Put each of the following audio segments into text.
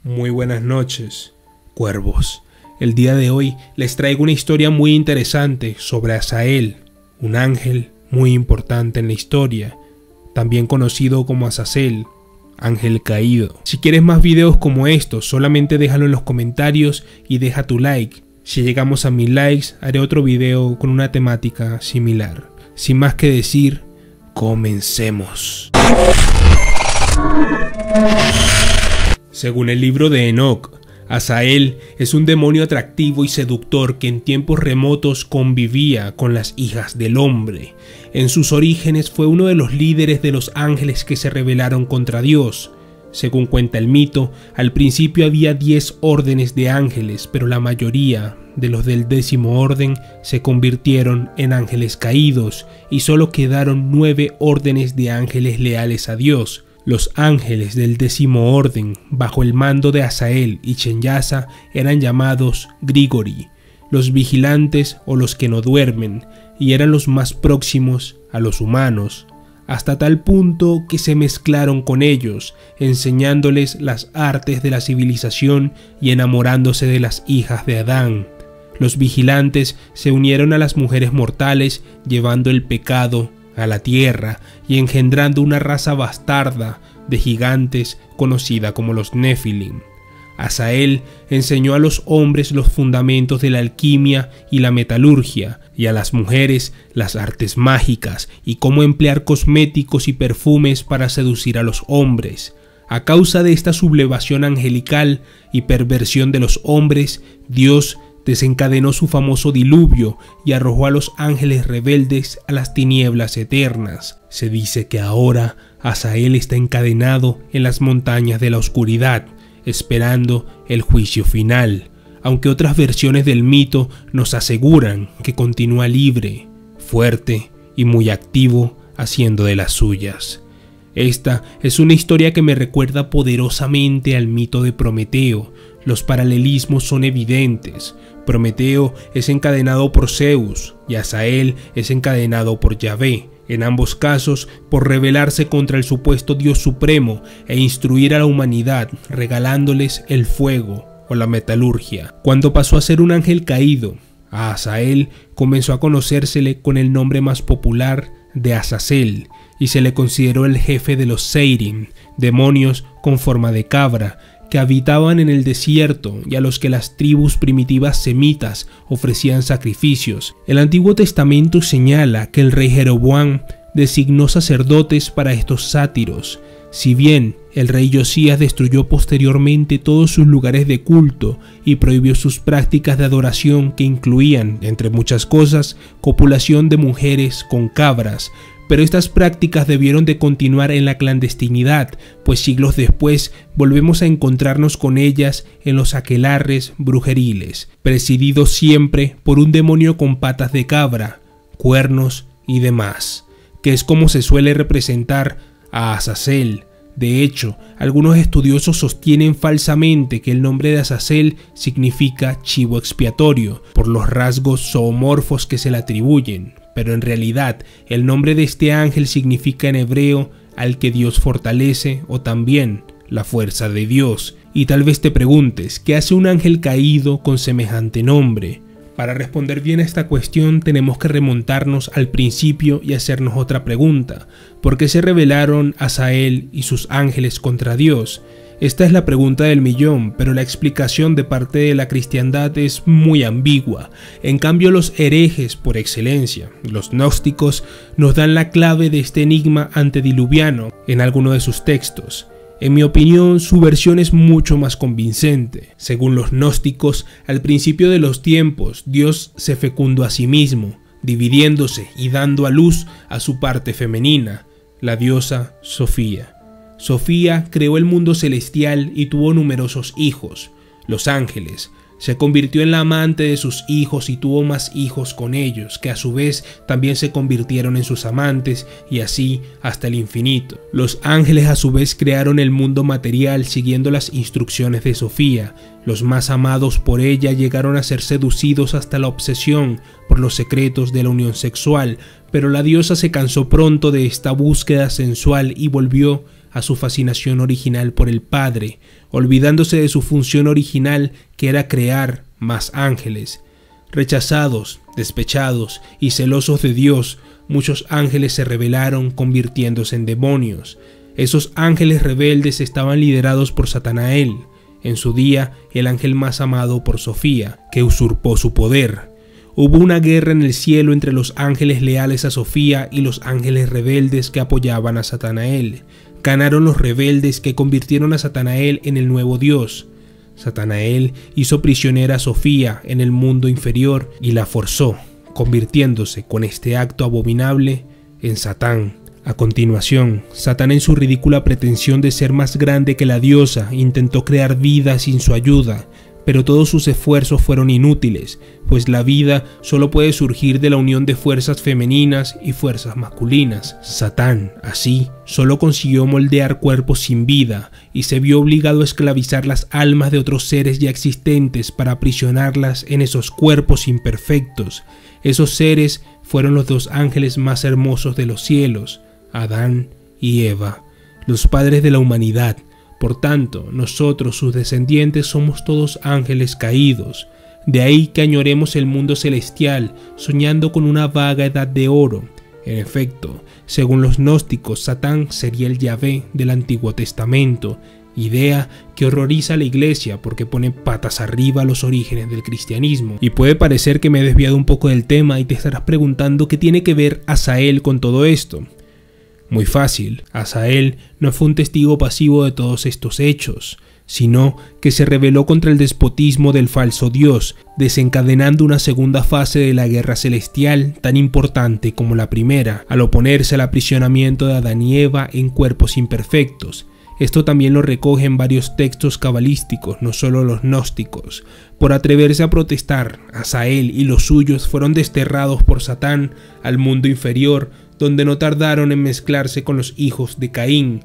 Muy buenas noches, cuervos. El día de hoy les traigo una historia muy interesante sobre Azazel, un ángel muy importante en la historia, también conocido como Azazel, ángel caído. Si quieres más videos como estos, solamente déjalo en los comentarios y deja tu like. Si llegamos a 1000 likes, haré otro video con una temática similar. Sin más que decir, comencemos. Según el libro de Enoch, Azazel es un demonio atractivo y seductor que en tiempos remotos convivía con las hijas del hombre. En sus orígenes fue uno de los líderes de los ángeles que se rebelaron contra Dios. Según cuenta el mito, al principio había 10 órdenes de ángeles, pero la mayoría de los del 10º orden se convirtieron en ángeles caídos y solo quedaron 9 órdenes de ángeles leales a Dios. Los ángeles del 10º orden, bajo el mando de Azazel y Shenyasa, eran llamados Grigori, los vigilantes o los que no duermen, y eran los más próximos a los humanos, hasta tal punto que se mezclaron con ellos, enseñándoles las artes de la civilización y enamorándose de las hijas de Adán. Los vigilantes se unieron a las mujeres mortales, llevando el pecado a la tierra y engendrando una raza bastarda de gigantes conocida como los Nefilim. Azazel enseñó a los hombres los fundamentos de la alquimia y la metalurgia, y a las mujeres las artes mágicas y cómo emplear cosméticos y perfumes para seducir a los hombres. A causa de esta sublevación angelical y perversión de los hombres, Dios desencadenó su famoso diluvio y arrojó a los ángeles rebeldes a las tinieblas eternas. Se dice que ahora Azazel está encadenado en las montañas de la oscuridad, esperando el juicio final, aunque otras versiones del mito nos aseguran que continúa libre, fuerte y muy activo, haciendo de las suyas. Esta es una historia que me recuerda poderosamente al mito de Prometeo. Los paralelismos son evidentes. Prometeo es encadenado por Zeus y Azazel es encadenado por Yahvé, en ambos casos por rebelarse contra el supuesto Dios supremo e instruir a la humanidad regalándoles el fuego o la metalurgia. Cuando pasó a ser un ángel caído, a Azazel comenzó a conocérsele con el nombre más popular de Azazel y se le consideró el jefe de los Seirim, demonios con forma de cabra, que habitaban en el desierto y a los que las tribus primitivas semitas ofrecían sacrificios. El Antiguo Testamento señala que el rey Jeroboam designó sacerdotes para estos sátiros. Si bien el rey Josías destruyó posteriormente todos sus lugares de culto y prohibió sus prácticas de adoración que incluían, entre muchas cosas, copulación de mujeres con cabras, pero estas prácticas debieron de continuar en la clandestinidad, pues siglos después volvemos a encontrarnos con ellas en los aquelarres brujeriles, presididos siempre por un demonio con patas de cabra, cuernos y demás, que es como se suele representar a Azazel. De hecho, algunos estudiosos sostienen falsamente que el nombre de Azazel significa chivo expiatorio, por los rasgos zoomorfos que se le atribuyen. Pero en realidad el nombre de este ángel significa en hebreo al que Dios fortalece o también la fuerza de Dios. Y tal vez te preguntes, ¿qué hace un ángel caído con semejante nombre? Para responder bien a esta cuestión tenemos que remontarnos al principio y hacernos otra pregunta. ¿Por qué se rebelaron Azazel y sus ángeles contra Dios? Esta es la pregunta del millón, pero la explicación de parte de la cristiandad es muy ambigua. En cambio, los herejes por excelencia, los gnósticos, nos dan la clave de este enigma antediluviano en alguno de sus textos. En mi opinión, su versión es mucho más convincente. Según los gnósticos, al principio de los tiempos, Dios se fecundó a sí mismo, dividiéndose y dando a luz a su parte femenina, la diosa Sofía. Sofía creó el mundo celestial y tuvo numerosos hijos, los ángeles. Se convirtió en la amante de sus hijos y tuvo más hijos con ellos, que a su vez también se convirtieron en sus amantes y así hasta el infinito. Los ángeles a su vez crearon el mundo material siguiendo las instrucciones de Sofía. Los más amados por ella llegaron a ser seducidos hasta la obsesión por los secretos de la unión sexual, pero la diosa se cansó pronto de esta búsqueda sensual y volvió a su fascinación original por el Padre, olvidándose de su función original, que era crear más ángeles. Rechazados, despechados y celosos de Dios, muchos ángeles se rebelaron, convirtiéndose en demonios. Esos ángeles rebeldes estaban liderados por Satanael, en su día el ángel más amado por Sofía, que usurpó su poder. Hubo una guerra en el cielo entre los ángeles leales a Sofía y los ángeles rebeldes que apoyaban a Satanael. Ganaron los rebeldes, que convirtieron a Satanael en el nuevo Dios. Satanael hizo prisionera a Sofía en el mundo inferior y la forzó, convirtiéndose con este acto abominable en Satán. A continuación, Satán, en su ridícula pretensión de ser más grande que la diosa, intentó crear vida sin su ayuda, pero todos sus esfuerzos fueron inútiles, pues la vida solo puede surgir de la unión de fuerzas femeninas y fuerzas masculinas. Satán, así, solo consiguió moldear cuerpos sin vida y se vio obligado a esclavizar las almas de otros seres ya existentes para aprisionarlas en esos cuerpos imperfectos. Esos seres fueron los dos ángeles más hermosos de los cielos, Adán y Eva, los padres de la humanidad. Por tanto, nosotros, sus descendientes, somos todos ángeles caídos. De ahí que añoremos el mundo celestial, soñando con una vaga edad de oro. En efecto, según los gnósticos, Satán sería el Yahvé del Antiguo Testamento, idea que horroriza a la Iglesia porque pone patas arriba los orígenes del cristianismo. Y puede parecer que me he desviado un poco del tema y te estarás preguntando qué tiene que ver Azael con todo esto. Muy fácil, Azael no fue un testigo pasivo de todos estos hechos, sino que se rebeló contra el despotismo del falso Dios, desencadenando una segunda fase de la guerra celestial tan importante como la primera, al oponerse al aprisionamiento de Adán y Eva en cuerpos imperfectos. Esto también lo recogen varios textos cabalísticos, no solo los gnósticos. Por atreverse a protestar, Azael y los suyos fueron desterrados por Satán al mundo inferior, donde no tardaron en mezclarse con los hijos de Caín.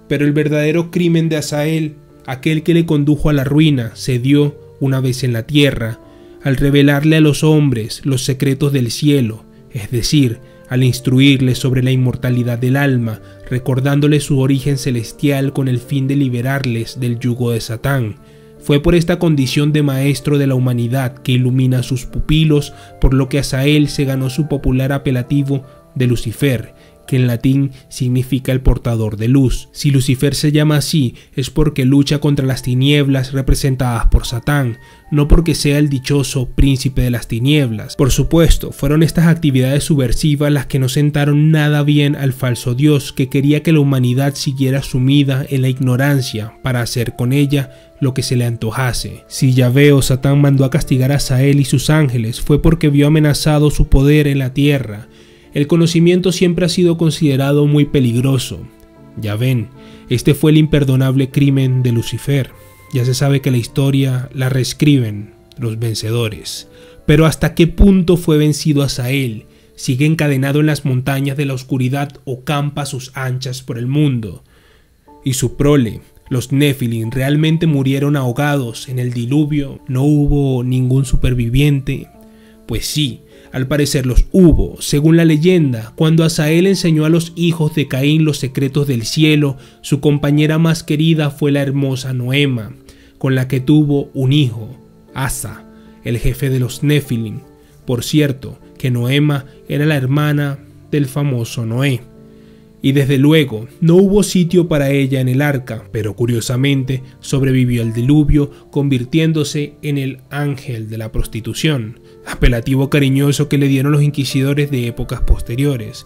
Pero el verdadero crimen de Azael, aquel que le condujo a la ruina, se dio una vez en la tierra, al revelarle a los hombres los secretos del cielo, es decir, al instruirles sobre la inmortalidad del alma, recordándoles su origen celestial con el fin de liberarles del yugo de Satán. Fue por esta condición de maestro de la humanidad que ilumina a sus pupilos, por lo que Azael se ganó su popular apelativo de Lucifer, que en latín significa el portador de luz. Si Lucifer se llama así, es porque lucha contra las tinieblas representadas por Satán, no porque sea el dichoso príncipe de las tinieblas. Por supuesto, fueron estas actividades subversivas las que no sentaron nada bien al falso Dios, que quería que la humanidad siguiera sumida en la ignorancia para hacer con ella lo que se le antojase. Si Yahvé o Satán mandó a castigar a Azael y sus ángeles, fue porque vio amenazado su poder en la tierra. El conocimiento siempre ha sido considerado muy peligroso. Ya ven, este fue el imperdonable crimen de Lucifer. Ya se sabe que la historia la reescriben los vencedores. Pero ¿hasta qué punto fue vencido Azael? ¿Sigue encadenado en las montañas de la oscuridad o campa a sus anchas por el mundo? Y su prole, los Nephilim, ¿realmente murieron ahogados en el diluvio? ¿No hubo ningún superviviente? Pues sí, al parecer los hubo. Según la leyenda, cuando Azael enseñó a los hijos de Caín los secretos del cielo, su compañera más querida fue la hermosa Noema, con la que tuvo un hijo, Asa, el jefe de los Nephilim. Por cierto, que Noema era la hermana del famoso Noé. Y desde luego, no hubo sitio para ella en el arca, pero curiosamente sobrevivió al diluvio, convirtiéndose en el ángel de la prostitución, apelativo cariñoso que le dieron los inquisidores de épocas posteriores.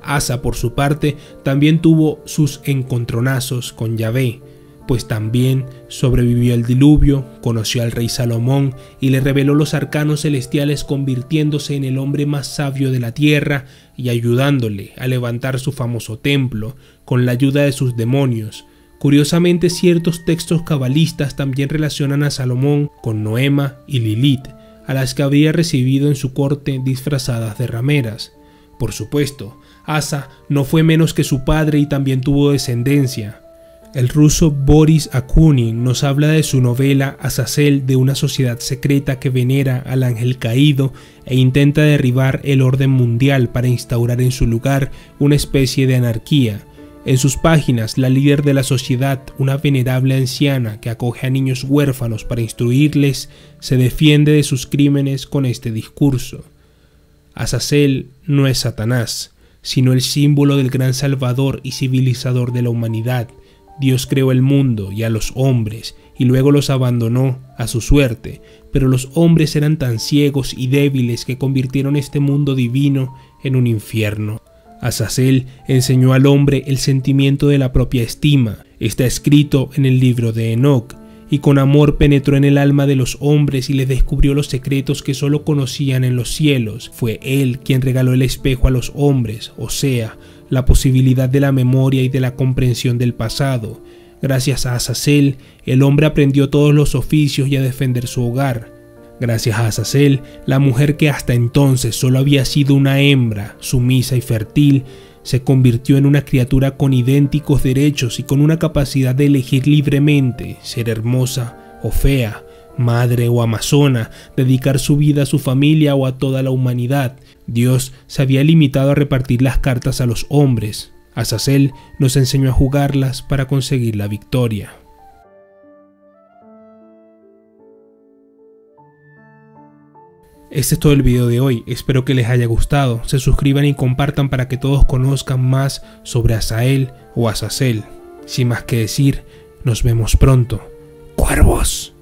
Asa, por su parte, también tuvo sus encontronazos con Yahvé, pues también sobrevivió al diluvio, conoció al rey Salomón y le reveló los arcanos celestiales, convirtiéndose en el hombre más sabio de la tierra y ayudándole a levantar su famoso templo con la ayuda de sus demonios. Curiosamente, ciertos textos cabalistas también relacionan a Salomón con Noema y Lilith, a las que habría recibido en su corte disfrazadas de rameras. Por supuesto, Asa no fue menos que su padre y también tuvo descendencia. El ruso Boris Akunin nos habla de su novela Azazel, de una sociedad secreta que venera al ángel caído e intenta derribar el orden mundial para instaurar en su lugar una especie de anarquía. En sus páginas, la líder de la sociedad, una venerable anciana que acoge a niños huérfanos para instruirles, se defiende de sus crímenes con este discurso. Azazel no es Satanás, sino el símbolo del gran salvador y civilizador de la humanidad. Dios creó el mundo y a los hombres, y luego los abandonó a su suerte, pero los hombres eran tan ciegos y débiles que convirtieron este mundo divino en un infierno. Azazel enseñó al hombre el sentimiento de la propia estima. Está escrito en el libro de Enoc, y con amor penetró en el alma de los hombres y les descubrió los secretos que solo conocían en los cielos. Fue él quien regaló el espejo a los hombres, o sea, la posibilidad de la memoria y de la comprensión del pasado. Gracias a Azazel, el hombre aprendió todos los oficios y a defender su hogar. Gracias a Azazel, la mujer que hasta entonces solo había sido una hembra, sumisa y fértil, se convirtió en una criatura con idénticos derechos y con una capacidad de elegir libremente ser hermosa o fea, madre o amazona, dedicar su vida a su familia o a toda la humanidad. Dios se había limitado a repartir las cartas a los hombres. Azazel nos enseñó a jugarlas para conseguir la victoria. Este es todo el video de hoy, espero que les haya gustado, se suscriban y compartan para que todos conozcan más sobre Azael o Azazel. Sin más que decir, nos vemos pronto. ¡Cuervos!